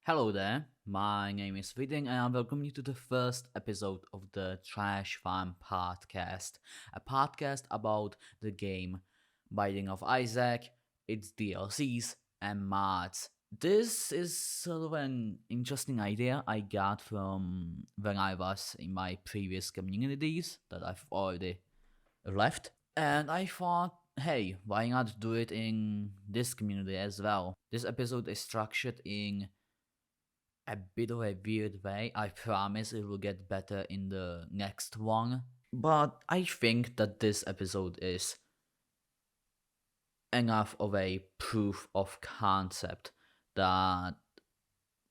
Hello there, my name is Frithian and I welcome you to the first episode of the Trash Farm podcast, a podcast about the game Binding of Isaac, its DLCs, and mods. This is sort of an interesting idea I got from when I was in my previous communities that I've already left, and I thought, hey, why not do it in this community as well? This episode is structured in a bit of a weird way. I promise it will get better in the next one. But I think that this episode is enough of a proof of concept that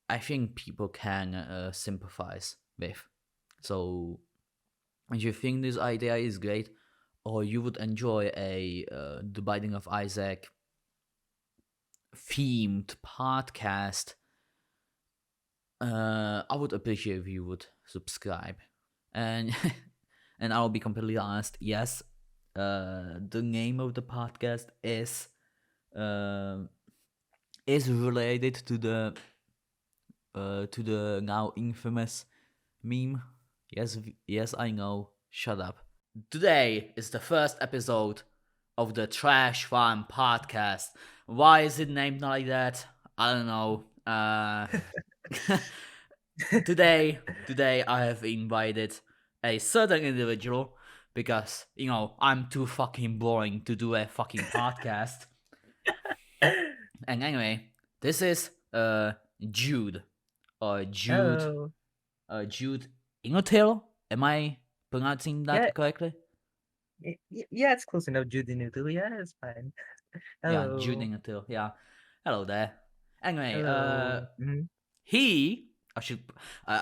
I think people can sympathize with. So, if you think this idea is great, or you would enjoy a The Binding of Isaac themed podcast, I would appreciate if you would subscribe. And and I'll be completely honest. Yes, the name of the podcast uh, is related to the now infamous meme. Yes, yes, I know. Shut up. Today is the first episode of the Trash Farm podcast. Why is it named like that? I don't know. Today I have invited a certain individual because I'm too fucking boring to do a fucking podcast. And anyway, this is Jude or Hello. JudeInutil. Am I pronouncing Yeah, that correctly? yeah, it's close enough. JudeInutil. Yeah, it's fine. Yeah, Hello. JudeInutil. Yeah. Hello there. Anyway, Hello. he I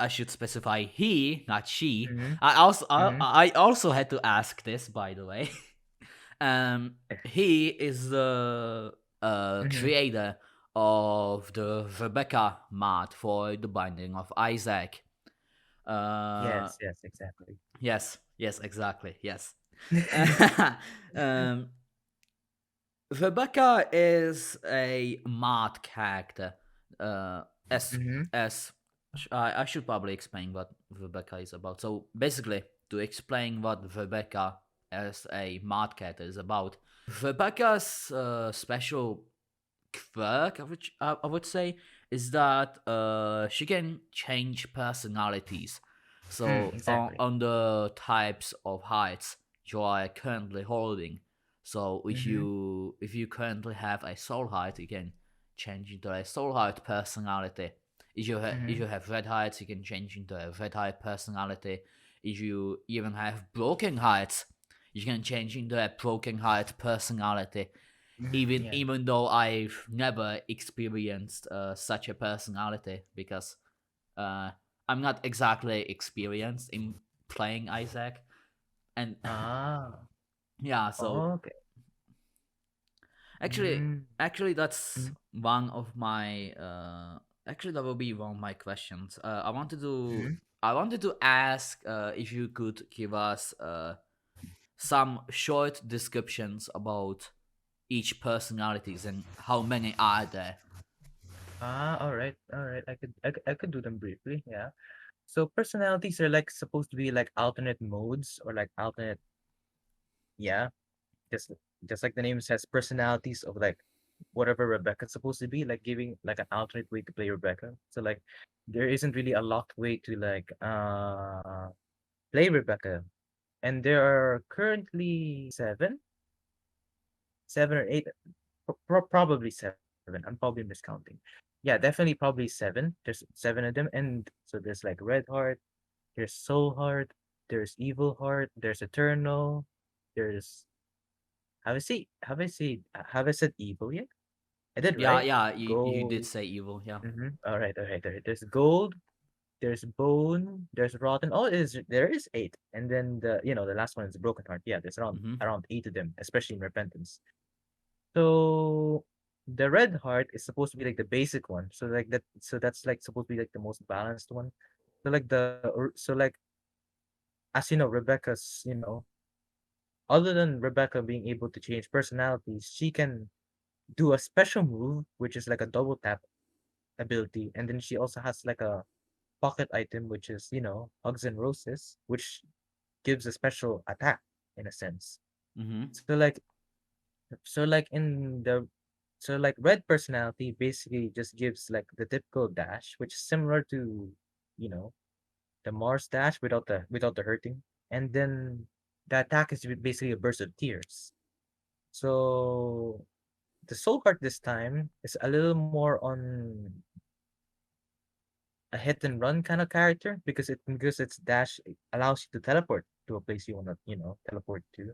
should specify he, not she. Mm-hmm. Mm-hmm. I also had to ask this, by the way. um, he is the Mm-hmm. creator of the Rebekah mod for the Binding of Isaac. Uh, Yes, exactly. yes, exactly, yes. um, Rebekah is a mod character. Uh, as Mm-hmm. I should probably explain what Rebekah is about. So basically, to explain what Rebekah as a mod character is about, Rebekah's special quirk, I would say, is that she can change personalities. So Exactly. on the types of heights you are currently holding. So Mm-hmm. if you currently have a soul height, you can change into a soul height personality. If Mm-hmm. you have red heights, you can change into a red height personality. If you even have broken heights, you can change into a broken height personality. Yeah. Even though I've never experienced such a personality because uh, I'm not exactly experienced in playing Isaac, and Ah. yeah, so Okay. actually, Mm-hmm. actually that's one of my actually that will be one of my questions. Mm-hmm. I wanted to ask if you could give us some short descriptions about each personalities and how many are there. All right. All right. I could do them briefly. Yeah. So personalities are like supposed to be like alternate modes or like alternate. Yeah. just just like the name says, personalities of like whatever Rebecca's supposed to be, like giving like an alternate way to play Rebecca. So like there isn't really a locked way to like play Rebecca. And there are currently seven or eight, probably seven. I'm probably miscounting. Yeah, definitely probably seven. There's seven of them, and so there's like Red Heart, there's Soul Heart, there's Evil Heart, there's Eternal, there's have I said evil yet? I did, Yeah, right? yeah, you did Gold. say evil, yeah. All right. There's gold, there's bone, there's rotten. Oh, there is eight. And then the last one is broken heart. Yeah, there's around Mm-hmm. around eight of them, especially in repentance. So the red heart is supposed to be like the basic one. So that's like supposed to be like the most balanced one. So like as you know, other than Rebecca being able to change personalities, she can do a special move, which is like a double tap ability, and then she also has like a pocket item, which is, Hugs and Roses, which gives a special attack in a sense. Mm-hmm. So like red personality basically just gives like the typical dash, which is similar to, you know, the Mars dash without the hurting. And then the attack is basically a burst of tears. So the soul card this time is a little more on a hit and run kind of character because its dash allows you to teleport to a place you want to teleport to,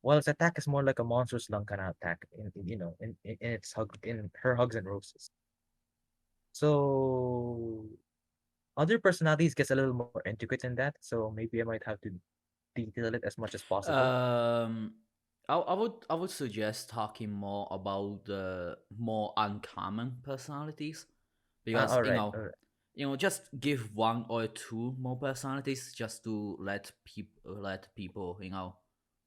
while its attack is more like a monster slung kind of attack in its in her hugs and roses. So other personalities gets a little more intricate in that, so maybe I might have to detail it as much as possible. Um, I would suggest talking more about the more uncommon personalities because All right, all right. just give one or two more personalities just to let people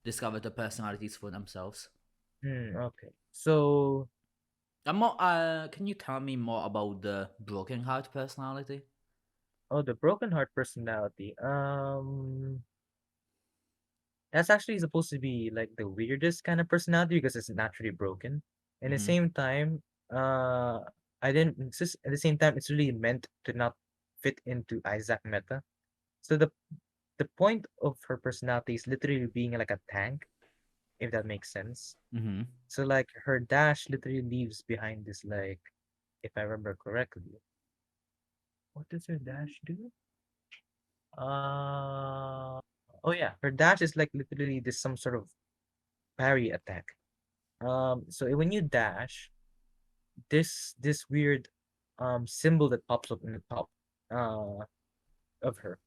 discover the personalities for themselves. Okay. So, Can you tell me more about the broken heart personality? oh, the broken heart personality. That's actually supposed to be like the weirdest kind of personality because it's naturally broken. And at the Mm-hmm. same time, uh, I didn't. It's just, at the same time, it's really meant to not fit into Isaac meta. So the point of her personality is literally being like a tank, if that makes sense. Mm-hmm. So like her dash literally leaves behind this like, if I remember correctly, what does her dash do? Uh oh yeah, her dash is like literally this some sort of parry attack. So when you dash, this weird symbol that pops up in the top uh of her.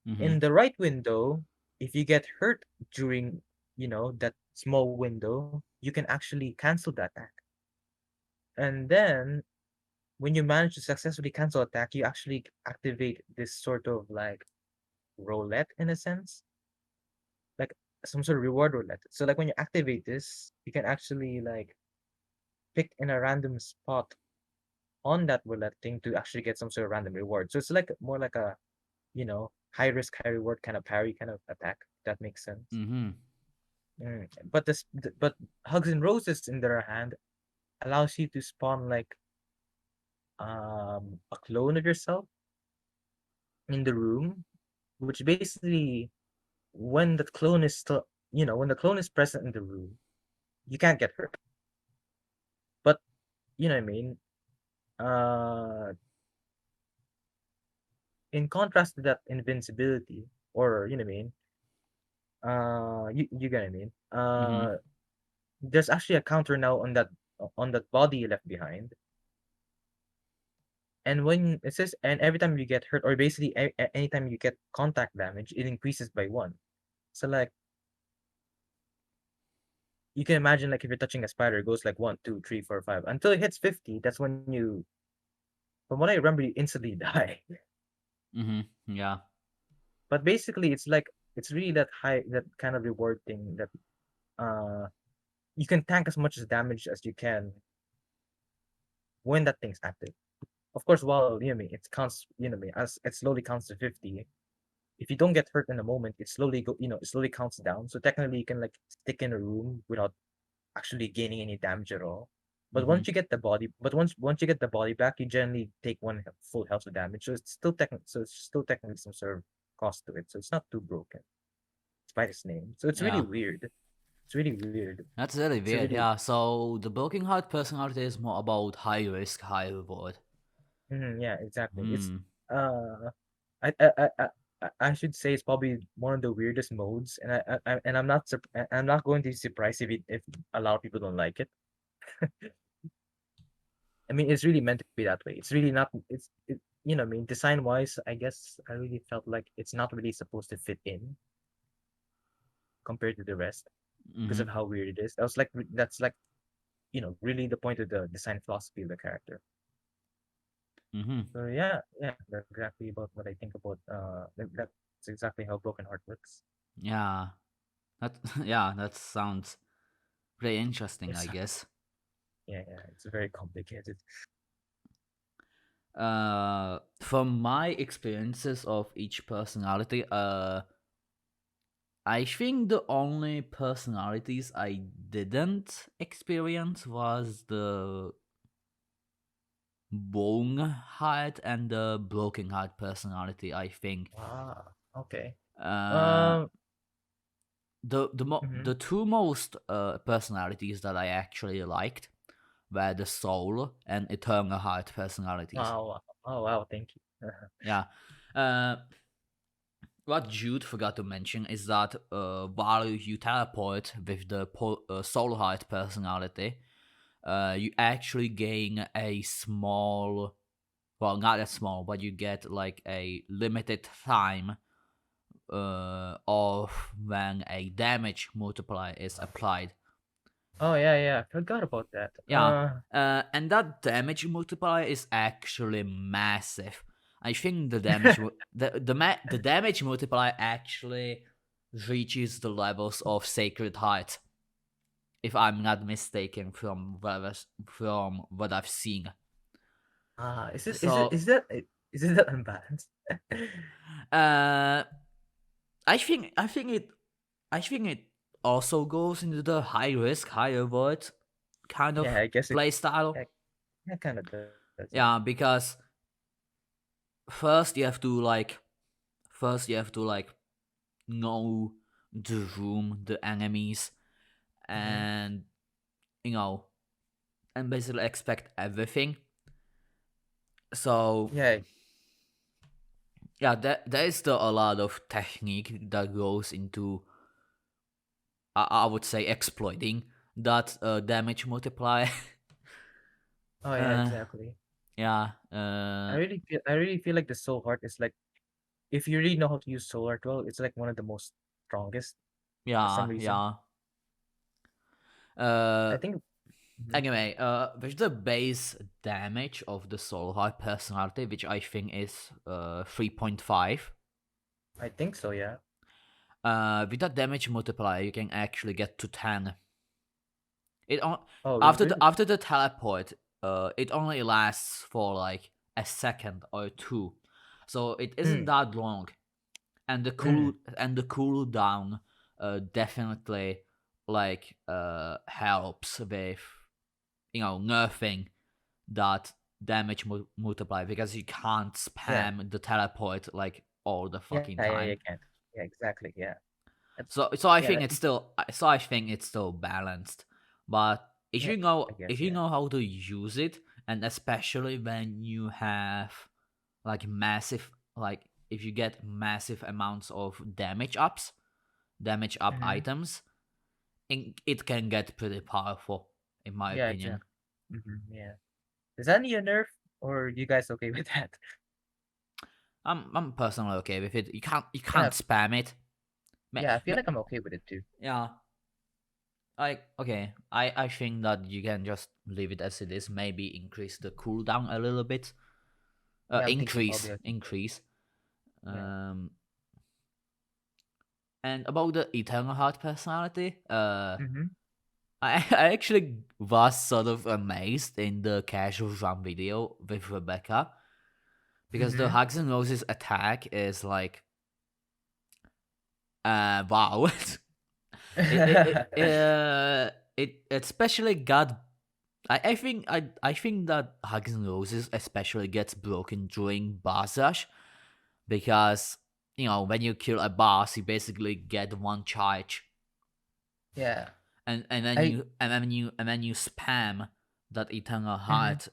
Mm-hmm. In the right window, if you get hurt during, that small window, you can actually cancel the attack. And then when you manage to successfully cancel attack, you actually activate this sort of like roulette in a sense, like some sort of reward roulette. So like when you activate this, you can actually like pick in a random spot on that roulette thing to actually get some sort of random reward. So it's like more like a, high risk, high reward kind of parry kind of attack. If that makes sense. Mm-hmm. But Hugs and Roses, in their hand, allows you to spawn like a clone of yourself in the room, which basically when the clone is still, when the clone is present in the room, you can't get hurt. But you know what I mean. Uh, in contrast to that invincibility, or you know what I mean. You get what I mean. Mm-hmm. There's actually a counter now on that body you left behind, and when it says, and every time you get hurt, or basically anytime you get contact damage, it increases by one. So like you can imagine, like if you're touching a spider, it goes like one, two, three, four, five until it hits 50. That's when you, from what I remember, you instantly die. Mm-hmm. Yeah. But basically, it's really that high, that kind of reward thing that uh you can tank as much as damage as you can when that thing's active. Of course, while it counts, as it slowly counts to 50. If you don't get hurt in a moment, it slowly counts down. So technically, you can like stick in a room without actually gaining any damage at all. Mm-hmm. But once you get the body back, you generally take one full health of damage. So it's still technically some sort of cost to it. So it's not too broken, despite its name. So it's really Yeah. weird. It's really weird. That's really It's a weird. really Yeah. So the broken heart personality is more about high risk, high reward. yeah, exactly. It's Hmm. uh, I should say it's probably one of the weirdest modes, and I'm not going to be surprised if a lot of people don't like it. I mean, it's really meant to be that way. It's really not. I mean, design wise, I guess I really felt like it's not really supposed to fit in compared to the rest because Mm-hmm. of how weird it is. That's like, really the point of the design philosophy of the character. Mm-hmm. So yeah, that's exactly about what I think about. That's exactly how Broken Heart works. Yeah. That yeah, that sounds pretty interesting, I Yes, guess. yeah, it's very complicated. From my experiences of each personality, I think the only personalities I didn't experience was the bone heart and the broken heart personality. I think Ah, okay. uh, Um, the mhm. two most personalities that I actually liked were the soul and eternal heart personalities. Wow. Oh, wow. Thank you. Yeah. Uh, what Jude forgot to mention is that while you teleport with the soul heart personality, you actually gain a small, well, not as small, but you get like a limited time of when a damage multiplier is applied. Oh, yeah, yeah. I forgot about that. Yeah, and that damage multiplier is actually massive. I think the damage multiplier actually reaches the levels of Sacred Heart, if I'm not mistaken from what I've seen. Is it So, is it that unbalanced? uh, I think it also goes into the high risk, high reward kind Yeah, of I guess it. play style. Yeah, yeah, kind of does. Yeah. Yeah, because first you have to like first you have to like know the room, the enemies, Hmm. and you know, and basically expect everything. So Yeah. yeah, there is still a lot of technique that goes into I would say exploiting that damage multiplier. Oh, yeah. uh, Exactly. yeah, I really feel like the soul heart is like, if you really know how to use soul heart well, it's like one of the most strongest for some yeah, reason. yeah. Uh, I think. Mhm. Anyway, with the base damage of the soul heart personality, which I think is 3.5. I think so. Yeah. With that damage multiplier, you can actually get to 10. It Oh, really? after the teleport, it only lasts for like a second or two, so it isn't Mm. that long. And Mm. the cooldown definitely like helps with nerfing that damage multiplier because you can't Yeah. spam the teleport like all the Yeah. fucking Yeah. Yeah. time. You can't. Yeah. Exactly. Yeah. That's, So I yeah. think it's still balanced. But Yeah. I guess. if you Yeah. know how to use it, and especially when you have like massive like if you get massive amounts of damage up Hmm. items, it can get pretty powerful in my Yeah. opinion. Exactly. Yeah. Does that need a nerf, or you guys okay with that? I'm personally okay with it. You Yeah. can't spam it. Yeah. I feel Ma- like I'm okay with it too. yeah, like okay, I think that you can just leave it as it is. Maybe increase the cooldown a little bit. Yeah. I'm thinking probably I think so. Increase. Yeah. Um, and about the Eternal Heart personality, Mm-hmm. I actually was sort of amazed in the casual run video with Rebekah because the Mm-hmm. Hugs and Roses attack is like, wow. It especially got. I think that Hugs and Roses especially gets broken during boss rush because when you kill a boss, you basically get one charge, Yeah. and then I. you spam that Eternal Mm-hmm. Heart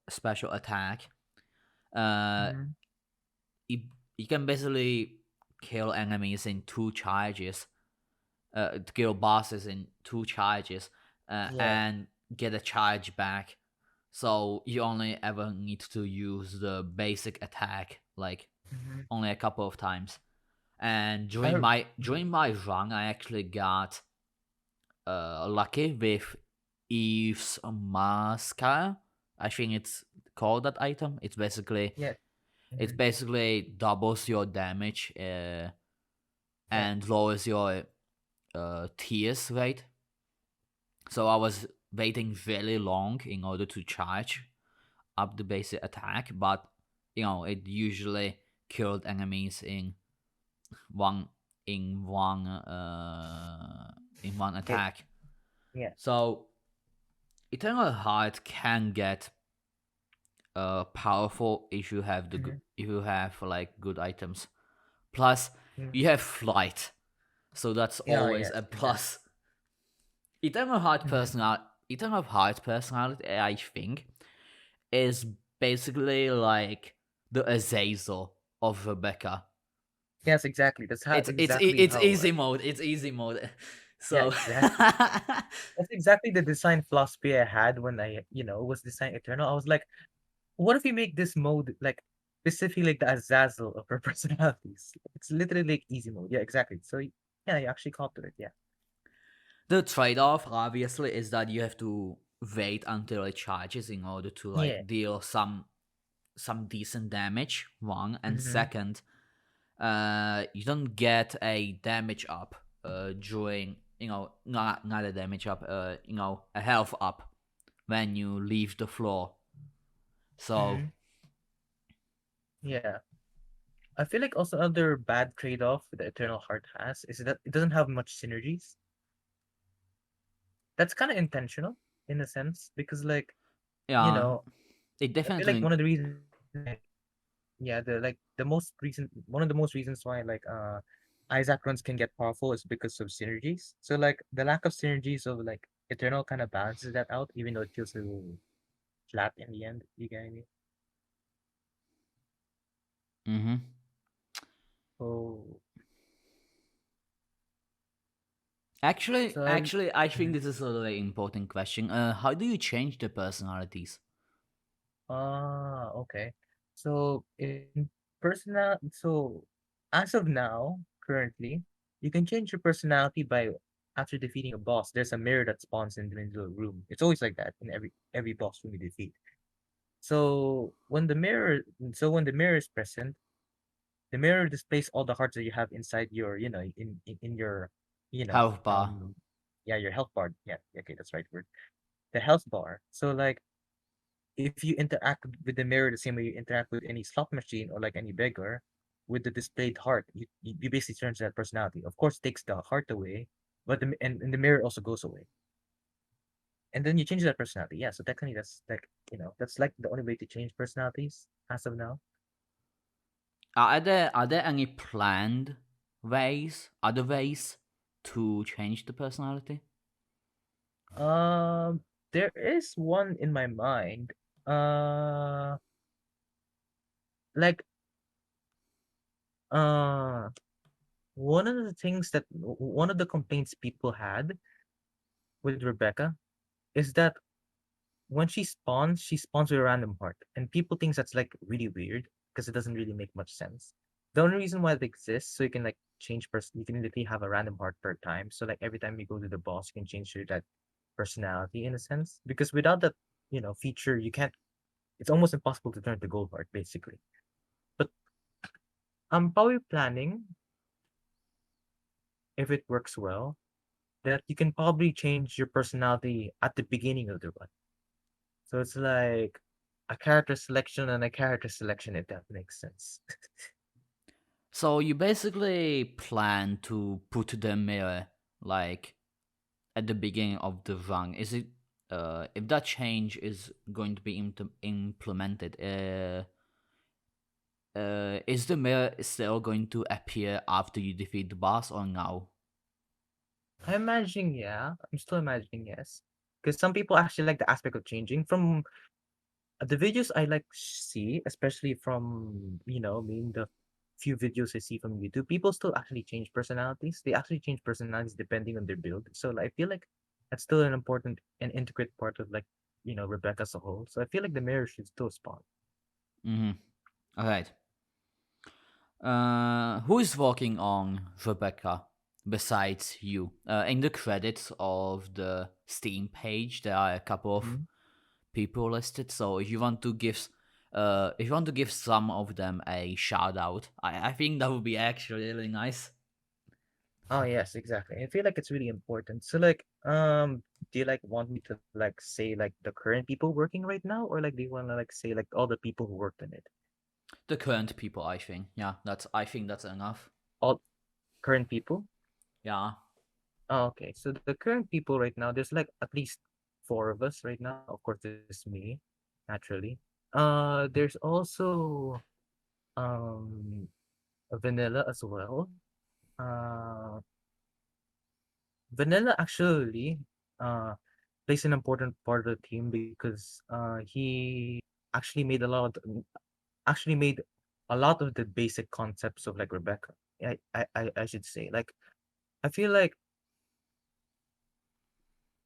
special attack. Uh, Mm-hmm. you, you can basically kill enemies in two charges, to kill bosses in two charges, Yeah. and get a charge back. So you only ever need to use the basic attack like Mm-hmm. only a couple of times. And I. Mhm. during my run, I actually got lucky with Eve's Mascara. I think it's called that item. Yeah. It's Mm-hmm. basically doubles your damage Yeah. and lowers your tears rate. So I was waiting really long in order to charge. up the basic attack, but it usually killed enemies one in one in one It, attack. yeah. So Eternal Heart can get powerful if you have Mm-hmm. if you have like good items. Plus, Mm-hmm. you have flight, so that's Yeah. always Yes. a Exactly. plus. Eternal Heart Mm-hmm. personal Eternal Heart personality, I think, is basically like the Azazel of Rebekah. Yes. Exactly. That's how exactly It's how. easy mode. It's easy mode. Yeah. So Exactly. That's exactly the design philosophy I had when I, was designing Eternal. I was like, what if we make this mode like specifically like the Azazel of her personalities? It's literally like easy mode. Yeah, exactly. So yeah, you actually caught to it. Yeah. the trade-off obviously is that you have to wait until it charges in order to Yeah. like deal some decent damage. One and Mm-hmm. second, you don't get a damage up during not a damage up a health up when you leave the floor. So Mm-hmm. Yeah. I feel like also another bad trade-off the Eternal Heart has is that it doesn't have much synergies. That's kind of intentional in a sense because like, you yeah, know, it I feel like definitely. one of the reasons like, yeah, the most recent one of the most reasons why like Isaac runs can get powerful is because of synergies. So like the lack of synergies of like Eternal kind of balances that out, even though it feels a little flat in the end. You get what I mean? Hmm. So so Actually, I think mhm. this is a very important question. How do you change the personalities? Okay. So in so as of now, currently, you can change your personality by after defeating a boss. There's a mirror that spawns in the middle of the room. It's always like that in every boss room you defeat. So when the mirror is present, the mirror displays all the hearts that you have inside your, in your, you know, Health bar. yeah, your health bar. Yeah, okay, that's the right word. The health bar. So like if you interact with the mirror the same way you interact with any slot machine or like any beggar, with the displayed heart, you basically change that personality. Of course, takes the heart away, but and the mirror also goes away, and then you change that personality. Yeah, so technically that's like that's like the only way to change personalities as of now. Are there any planned other ways to change the personality? Um, there is one in my mind. Uh, like uh, one of the complaints people had with Rebecca is that when she spawns with a random heart, and people think that's like really weird because it doesn't really make much sense. The only reason why it exists so you can like change person, you can literally have a random heart per time. So like every time you go to the boss, you can change your that personality in a sense. Because without that, feature, you can't. It's almost impossible to turn to gold heart basically. But I'm probably planning if it works well that you can probably change your personality at the beginning of the run. So it's like a character selection and a character selection, if that makes sense. So you basically plan to put the mirror like at the beginning of the run. Is it if that change is going to be implemented? Is the mirror still going to appear after you defeat the boss or now? I'm imagining, yeah. I'm still imagining, yes. Because some people actually like the aspect of changing. From the videos I like see, especially from, mean the few videos I see from YouTube, people still actually change personalities. They actually change personalities depending on their build. So like, I feel like that's still an important and intricate part of like, Rebecca as a whole. So I feel like the mirror should still spawn. Mm-hmm. All right. Who is working on Rebecca besides you? In the credits of the Steam page, there are a couple of Mhm. people listed. So if you want to give some of them a shout out, I think that would be actually really nice. Oh yes, exactly. I feel like it's really important. So like, do you like want me to like say like the current people working right now, or like do you want to like say like all the people who worked on it? The current people, I think. Yeah, I think that's enough. All current people? Yeah. Oh, okay. So the current people right now, there's like at least four of us right now. Of course, there's me, naturally. There's also um Vanilla as well. Uh, Vanilla actually uh plays an important part of the team because he actually made actually made a lot of the basic concepts of like Rebecca. I should say like I feel like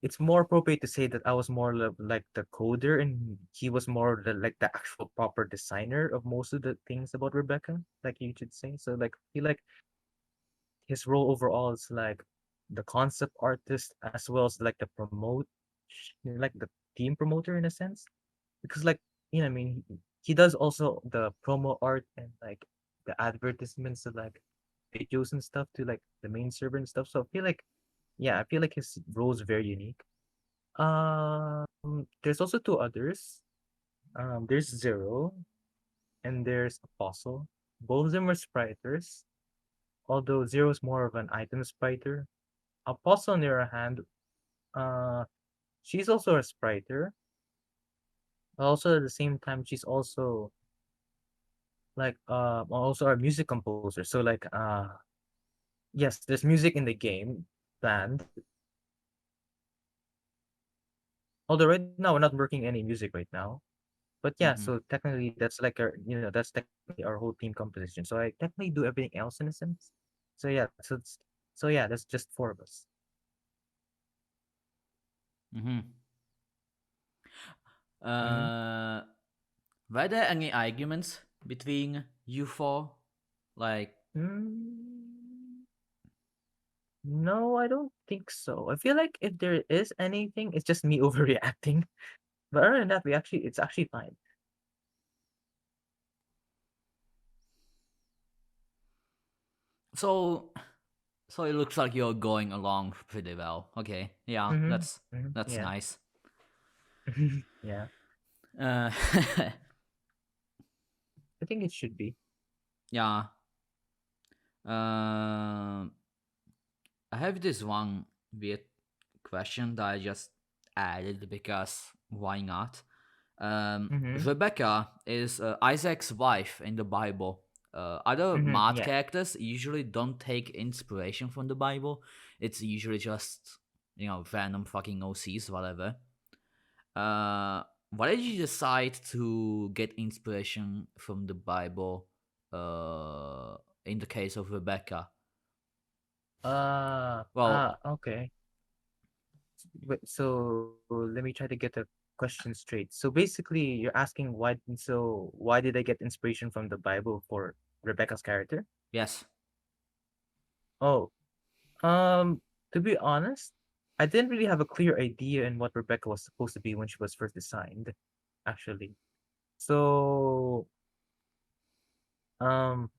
it's more appropriate to say that I was more like the coder and he was more like the actual proper designer of most of the things about Rebecca, like you should say. So like I feel like his role overall is like the concept artist as well as like the like the team promoter in a sense. Because like I mean he does also the promo art and like the advertisements of like videos and stuff to like the main server and stuff. So I feel like I feel like his role is very unique. There's also two others. There's Zero and there's Apostle. Both of them are spriters, although Zero is more of an item spriter. Apostle, on the other hand, uh, she's also a spriter. Also, at the same time, she's also like also a music composer. So like yes, there's music in the game band. Although right now we're not working any music right now. But yeah, Mm-hmm. so technically that's like our that's technically our whole team composition. So I technically do everything else in a sense. So yeah, that's just four of us. Mm-hmm. Mm-hmm. Uh, were there any arguments between you four? Like, Mm, no, I don't think so. I feel like if there is anything, it's just me overreacting. But other than that, it's actually fine. so so it looks like you're going along pretty well. Okay, yeah, Mm-hmm. Mm-hmm. that's Yeah. nice. Yeah. Uh, I think it should be. yeah. Um, I have this one weird question that I just added because why not? Mm-hmm. Rebekah is Isaac's wife in the Bible. Other Mm-hmm. math Yeah. characters usually don't take inspiration from the Bible. It's usually just, random fucking OCs, whatever. Uh, why did you decide to get inspiration from the Bible in the case of Rebecca? Well, Okay. So let me try to get the question straight. So basically, you're asking why did I get inspiration from the Bible for Rebecca's character? yes. Oh, um, to be honest, I didn't really have a clear idea in what Rebecca was supposed to be when she was first designed, actually. So, um,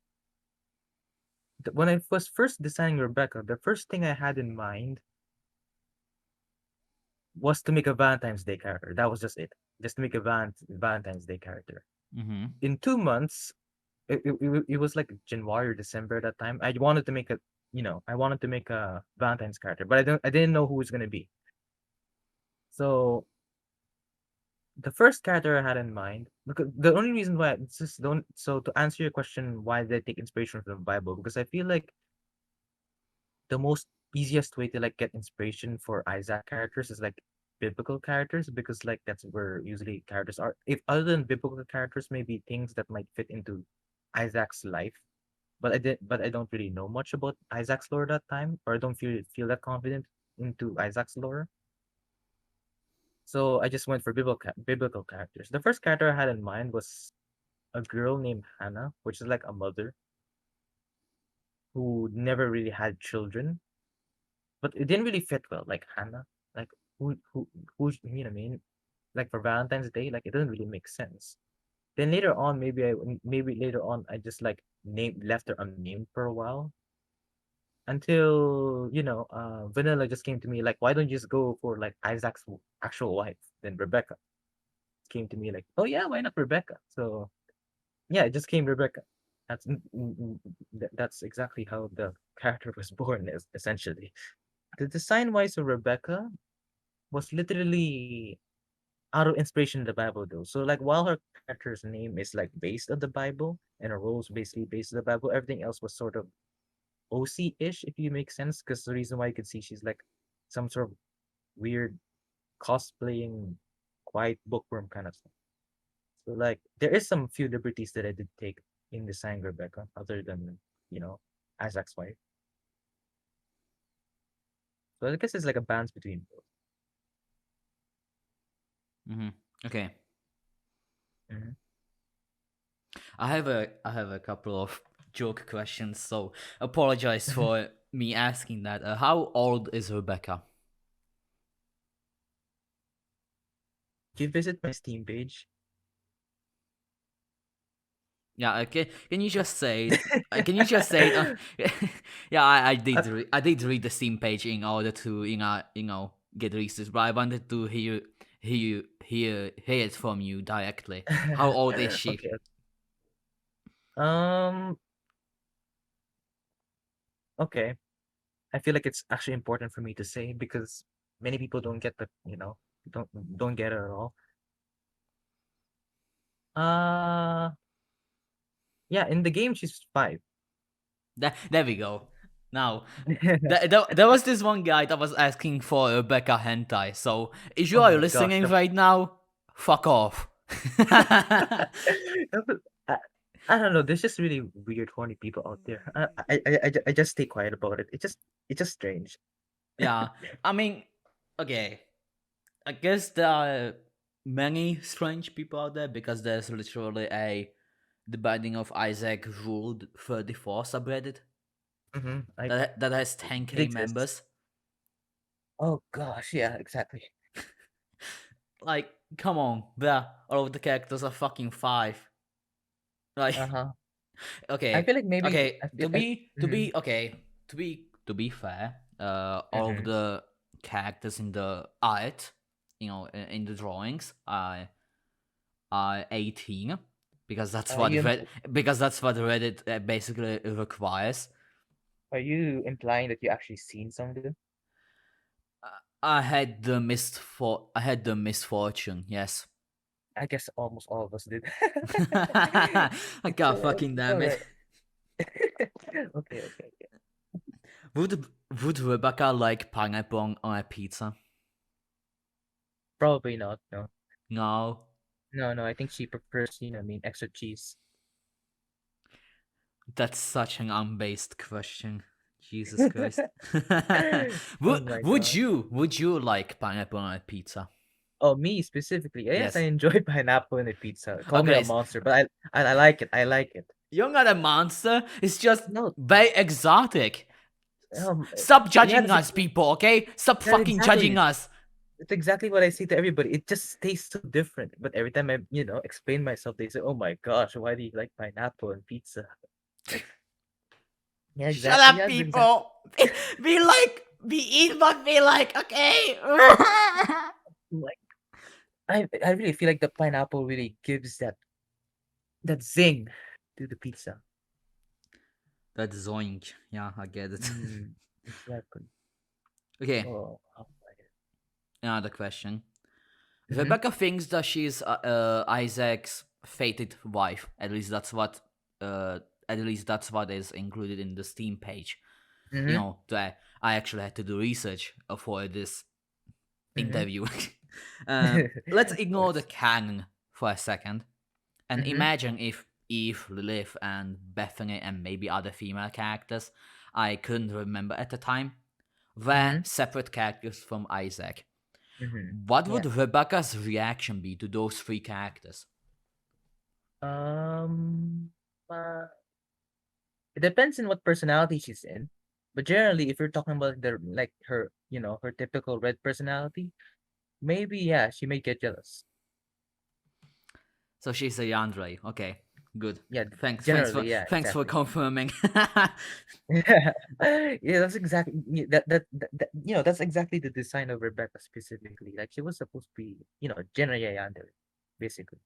when I was first designing Rebecca, the first thing I had in mind was to make a Valentine's Day character. That was just it. Just to make a Valentine's Day character. Mm-hmm. In 2 months, it was like January or December at that time. I wanted to make a Valentine's character, but I didn't know who it was gonna be. So the first character I had in mind, because the only reason why it's just don't so to answer your question, why did I take inspiration from the Bible? Because I feel like the most easiest way to like get inspiration for Isaac characters is like biblical characters because like that's where usually characters are. If other than biblical characters, maybe things that might fit into Isaac's life. But I don't really know much about Isaac's lore that time, or I don't feel that confident into Isaac's lore. So I just went for biblical characters. The first character I had in mind was a girl named Hannah, which is like a mother who never really had children, but it didn't really fit well. Like Hannah, like who I mean? Like for Valentine's Day, like it doesn't really make sense. Then later on, maybe later on I just like name left her unnamed for a while until Vanilla just came to me like, why don't you just go for like Isaac's actual wife? Then Rebekah came to me like, oh yeah, why not Rebekah? So yeah, it just came Rebekah. That's exactly how the character was born, is essentially. The design wise of Rebekah was literally out of inspiration in the Bible though. So like while her character's name is like based on the Bible and her role's basically based on the Bible, everything else was sort of OC-ish, if you make sense. Because the reason why you could see she's like some sort of weird cosplaying quiet bookworm kind of stuff. So like there is some few liberties that I did take in designing Rebecca, other than, you know, Isaac's wife. So I guess it's like a balance between both. Mm-hmm. Okay. Mhm. I have a couple of joke questions, so apologize for me asking that. How old is Rebecca? If you visit my Steam page, Yeah, okay. Can you just say it? Can you just say it? Yeah, uh, I did read the Steam page in order to get research, but I wanted to hear it from you directly. How old is she? okay. Um. Okay. I feel like it's actually important for me to say because many people don't get don't don't get it at all. Uh yeah, in the game she's 5. There we go. Now, there was this one guy that was asking for Rebecca hentai. So if you Oh are my gosh. listening right now, fuck off. I, I don't know. There's just really weird, horny people out there. I just stay quiet about it. It's just strange. Yeah, I mean, okay. I guess there are many strange people out there because there's literally a The Binding of Isaac Rule 34 subreddit I that has it 10k exists. members. Oh gosh, yeah, exactly. Like, come on, bruh. All of the characters are fucking 5. Like, Uh-huh. I okay, feel like maybe okay. To be fair, all of mm-hmm. the characters in the art, in the drawings are 18 because that's what You because that's what Reddit basically requires. are you implying that you actually seen some of them? I had the misfortune, yes. I guess almost all of us did. I It's God fucking it's damn all it. right. Okay, okay, okay. Would Rebecca like pineapple on a pizza? Probably not. No, No. no, no. I think she prefers, I mean, extra cheese. That's such an unbased question. Jesus Christ. Oh my God. Would you like pineapple on a pizza? Oh, me specifically. Yes, I Yes. enjoy pineapple in a pizza. Call me a Okay, monster, but I like it. I like it. you're not a monster. It's just No, very exotic. um, Stop yeah, judging us, people, okay? Stop that fucking judging exactly. us. It's exactly what I say to everybody. It just tastes so different. But every time I, explain myself, they say, "Oh my gosh, why do you like pineapple and pizza?" Yeah, Shut exactly. up, Yeah, that's exactly. people. We eat what we like, okay? Like I really feel like the pineapple really gives that zing to the pizza. That's zoink. Yeah, I get it. Mm, exactly. Okay, Oh, another question. mm-hmm, Rebecca thinks that she's Isaac's fated wife. Uh, at least that's what is included in the Steam page. mm-hmm, I actually had to do research for this mm-hmm. interview. Let's Of ignore the course. canon for a second and Mm-hmm, imagine if Eve, Lilith, and Bethany, and maybe other female characters I couldn't remember at the time, were mm-hmm, separate characters from Isaac. mm-hmm. What Yeah. would Rebecca's reaction be to those 3 characters? Um. Uh, it depends on what personality she's in, but generally, if you're talking about her, her typical red personality, maybe yeah, she may get jealous. So she's a Yandere, okay. Good. Yeah, Thanks. generally, yeah, Thanks for exactly. confirming. Yeah, yeah, that's exactly that's exactly the design of Rebecca specifically. Like she was supposed to be, generally yandere, basically.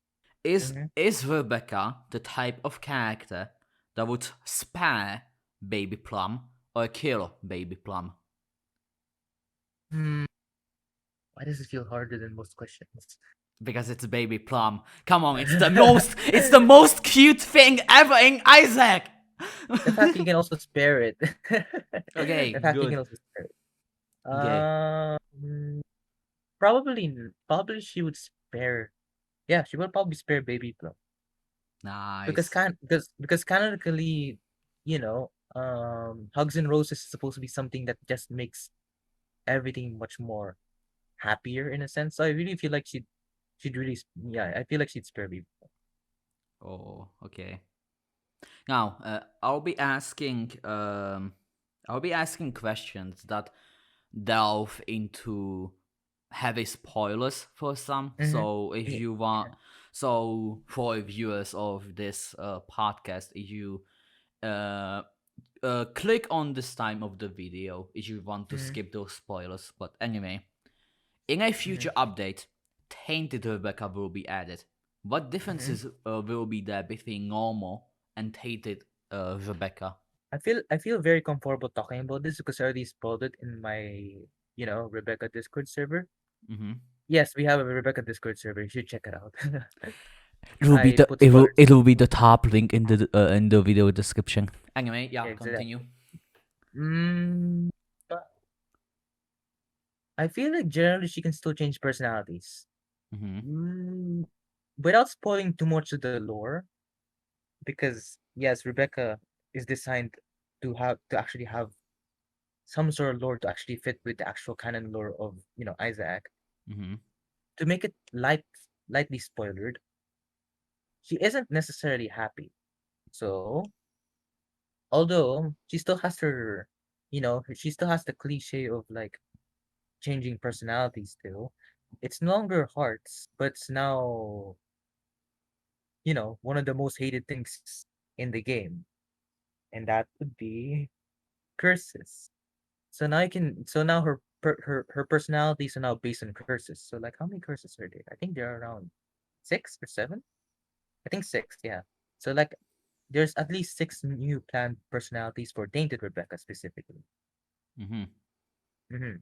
Hmm. Is Rebecca the type of character that would spare Baby Plum or kill Baby Plum? Hmm. Why does it feel harder than most questions? Because it's Baby Plum. Come on, it's the most cute thing ever in Isaac. The fact you can also spare it. Okay, The fact you can good. also spare it. Okay, Probably she would spare. Yeah, she would probably spare Baby Plum nice. because canonically, hugs and roses is supposed to be something that just makes everything much more happier in a sense. So I really feel like she'd really yeah, I feel like she'd spare Baby Plum. Oh, okay. Now, I'll be asking questions that delve into heavy spoilers for some. Mm-hmm. So if Yeah. you want, so for viewers of this podcast, if you uh, click on this time of the video if you want to Mm-hmm. skip those spoilers. But anyway, in a Mm-hmm. future update, Tainted Rebecca will be added. What Mm-hmm. differences will be there between normal and Tainted Rebecca? I feel very comfortable talking about this because I already spoiled it in my, Rebecca Discord server. Mm-hmm. Yes, we have a Rebecca Discord server. You should check it out. I put spoilers. It will be the top link in the video description. Anyway, yeah, Yeah, continue. exactly. Mm, but I feel like generally she can still change personalities. Mm-hmm. Mm, without spoiling too much of the lore, because yes, Rebecca is designed to actually have some sort of lore to actually fit with the actual canon lore of Isaac. Mm-hmm. To make it lightly spoilered, she isn't necessarily happy. So although she still has the cliche of like changing personality still. It's no longer hearts, but it's now, one of the most hated things in the game. And that would be curses. So now her personalities are now based on curses. So like how many curses are there? I think there are around 6 or 7. I think 6, yeah. So like there's at least 6 new planned personalities for Tainted Rebecca specifically. Mm-hmm.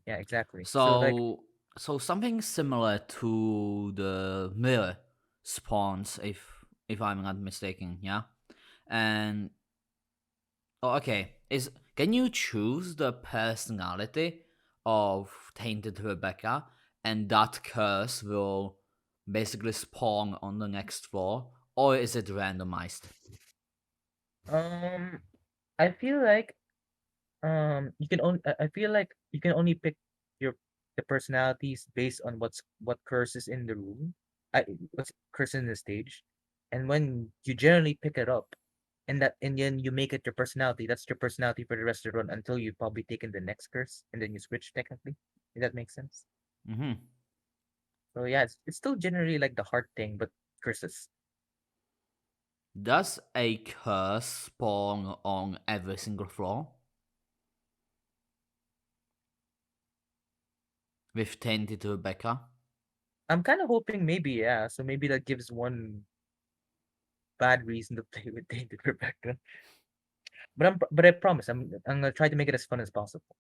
Yeah, exactly. So like So so something similar to the mirror spawns if I'm not mistaken, yeah? And oh, okay, is can you choose the personality of Tainted Rebecca and that curse will basically spawn on the next floor or is it randomized? um I feel like you can only I feel like you can only pick your the personalities based on what curse is in the room. What's curse in the stage. And when you generally pick it up and then you make it your personality, that's your personality for the rest of the run until you've probably taken the next curse and then you switch technically. If that makes sense. Mm-hmm. So yeah, it's still generally like the hard thing, but curses. Does a curse spawn on every single floor with Tainted Rebecca? I'm kind of hoping maybe, yeah. So maybe that gives one bad reason to play with David Rebecca. But I promise I'm gonna try to make it as fun as possible.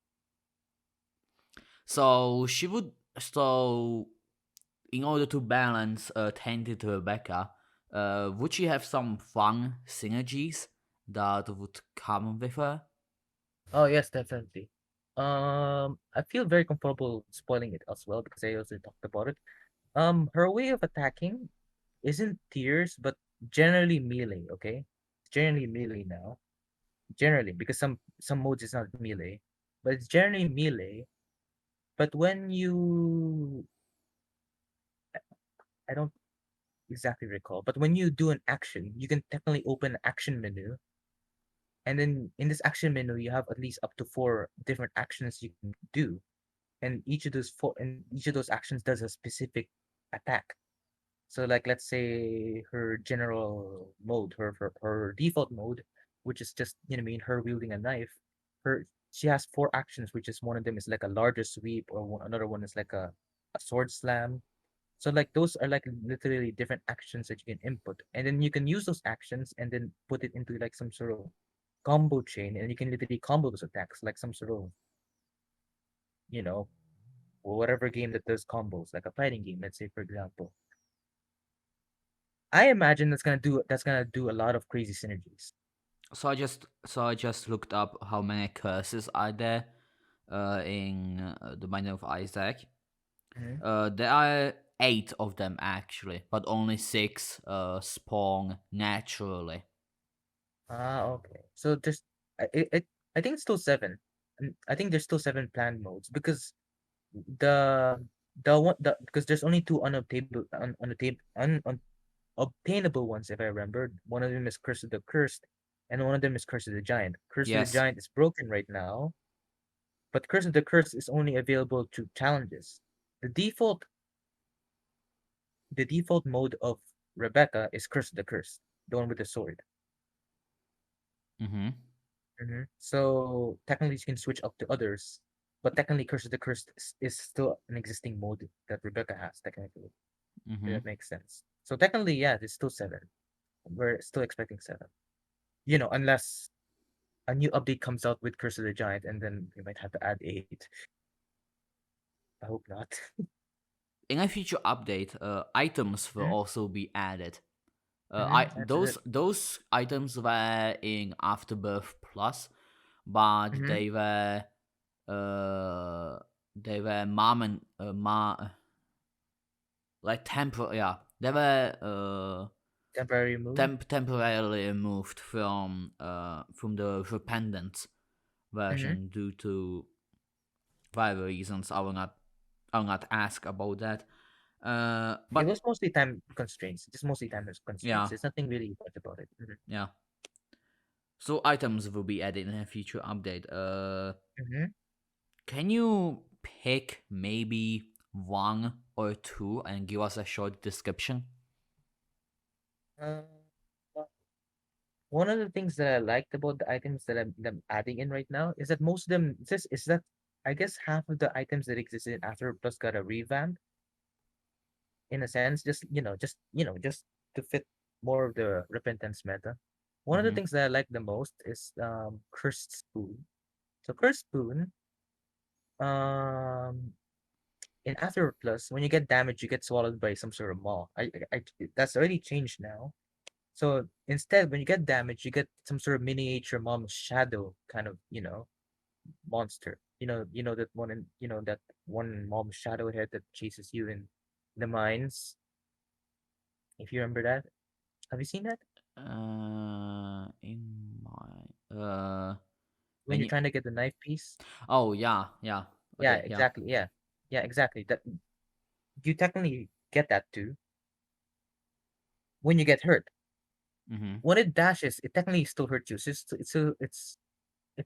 So she would so in order to balance Tainted Rebecca, would she have some fun synergies that would come with her? Oh yes, definitely. I feel very comfortable spoiling it as well because I also talked about it. Her way of attacking isn't tears, but generally melee. Okay, it's generally melee now. Generally, because some modes is not melee, but it's generally melee. But when you, I don't exactly recall, but when you do an action, you can technically open an action menu. And then in this action menu, you have at least up to 4 different actions you can do. And each of those actions does a specific attack. So like let's say her general mode, her default mode, which is just what I mean her wielding a knife. Her she has four actions, which is one of them is like a larger sweep, or another one is like a sword slam. So like those are like literally different actions that you can input, and then you can use those actions and then put it into like some sort of combo chain, and you can literally combo those attacks like some sort of you know whatever game that does combos, like a fighting game, let's say for example. I imagine that's gonna do a lot of crazy synergies. So I just looked up how many curses are there in the Binding of Isaac. Hmm. There are 8 of them actually, but only 6 spawn naturally. Okay. So there's it I think it's still seven. I think there's still seven planned modes because the the because there's only two unobtainable obtainable ones if I remember. One of them is Curse of the Cursed, and one of them is Curse of the Giant. Curse of the Yes. Giant is broken right now, but Curse of the Cursed is only available to challenges. The default the default mode of Rebekah is Curse of the Cursed, the one with the sword. Mm-hmm. So technically, you can switch up to others, but technically, Curse of the Cursed is still an existing mode that Rebekah has. Technically, if Mm-hmm. that makes sense. So technically, yeah, it's still seven. We're still expecting seven. Unless a new update comes out with Curse of the Giant, and then we might have to add eight. I hope not. In a future update, items will Hmm. also be added. Hmm. I That's it. those items were in Afterbirth Plus, but Hmm. uh they were mom and like temporary. Yeah, they were Temporary move. temporarily removed from the Repentance Hmm. version due to various reasons. I will not ask about that. It But was mostly time constraints. Just mostly time constraints. yeah, There's nothing really much about it. yeah. So items will be added in a future update. Hmm. Can you pick maybe one or two and give us a short description? Uh, One of the things that I liked about the items that I'm adding in right now is that most of them just is that I guess half of the items that existed after Plus got a revamp in a sense, just to fit more of the repentance meta. One of the Mm-hmm. things that I like the most is Cursed Spoon. So Cursed Spoon, um in After Plus, when you get damage, you get swallowed by some sort of maw. That's already changed now. So instead, when you get damage, you get some sort of miniature mom shadow kind of, monster. That one mom shadow head that chases you in the mines. If you remember that, have you seen that? In my When when you're you trying to get the knife piece. oh yeah, yeah, Yeah, okay, yeah. exactly. Yeah, yeah, exactly. That you technically get that too when you get hurt. Mm-hmm. When it dashes, it technically still hurts you. It's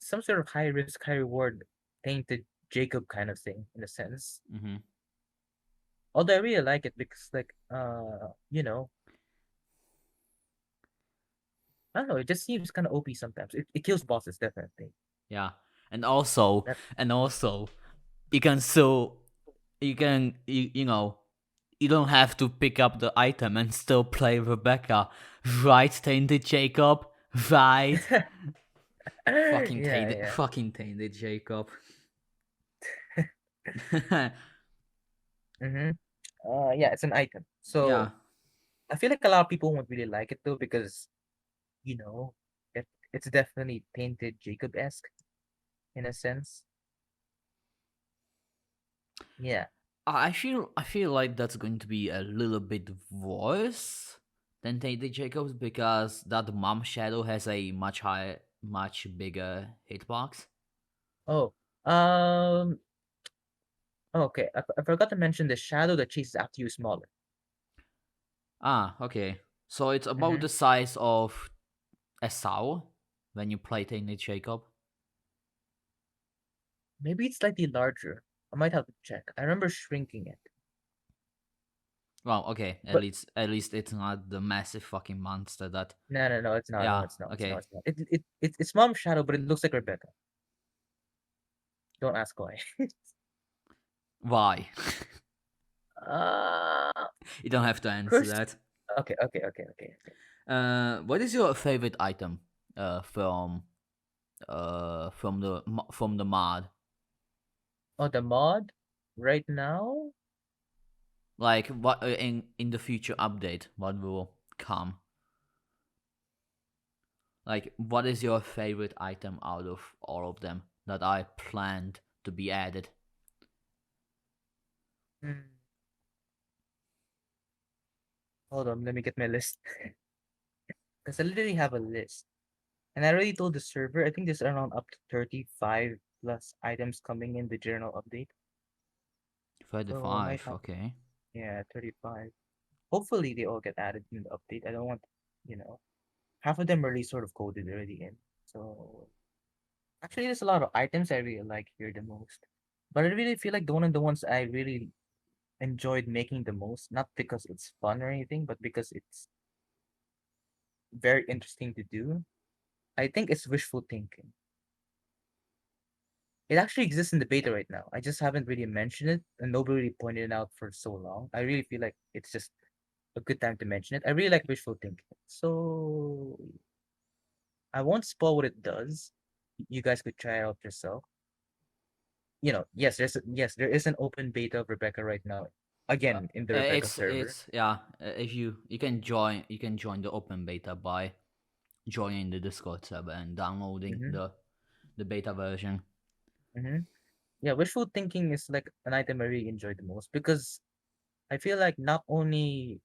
some sort of high risk, high reward, tainted Jacob kind of thing in a sense. Mm-hmm. Although I really like it because I don't know, it just seems kind of OP sometimes. It kills bosses definitely. Yeah. And also That and also you can still you know you don't have to pick up the item and still play Rebecca. Right, Tainted Jacob? Right? yeah, yeah. Fucking tainted Jacob. Mm-hmm. Yeah, it's an item. Yeah. So I feel like a lot of people won't really like it though because you know it's definitely tainted Jacob-esque in a sense. Yeah. I feel like that's going to be a little bit worse than Tainted Jacobs because that Mom Shadow has a much bigger hitbox. Oh. Um. Okay. I forgot to mention the shadow that chases after you is smaller. Ah, okay. So it's about Mm-hmm. the size of a sow when you play Tainted Jacob. Maybe it's slightly larger. I might have to check. I remember shrinking it. Well, okay. But At least it's not the massive fucking monster that. no, no, no, it's not. No, Yeah. it's not. It's not. Okay. It's not. It's Mom's shadow, but it looks like Rebecca. Don't ask why. Why? uh You don't have to answer First. that. Okay, okay, okay, okay, okay. What is your favorite item? From the mod. Oh, the mod right now. Like what in the future update? What will come? Like, what is your favorite item out of all of them that I planned to be added? Hmm, hold on, let me get my list because I literally have a list, and I already told the server. I think there's around up to 35 plus items coming in the general update. So I might 35. have, Okay. yeah, 35. Hopefully they all get added in the update. I don't want, you know, half of them are already sort of coded already in. So actually, there's a lot of items I really like here the most. But I really feel like the one of the ones I really enjoyed making the most, not because it's fun or anything, but because it's very interesting to do. I think it's wishful thinking. It actually exists in the beta right now. I just haven't really mentioned it, and nobody really pointed it out for so long. I really feel like it's just a good time to mention it. I really like wishful thinking. So I won't spoil what it does. You guys could try it out yourself. Yes, yes, there is an open beta of Rebecca right now. Uh, Again, in the Rebecca server. it's yeah. If you can join the open beta by joining the Discord server and downloading Mm-hmm. the beta version. Mm-hmm. Yeah, wishful thinking is like an item I really enjoy the most because I feel like not only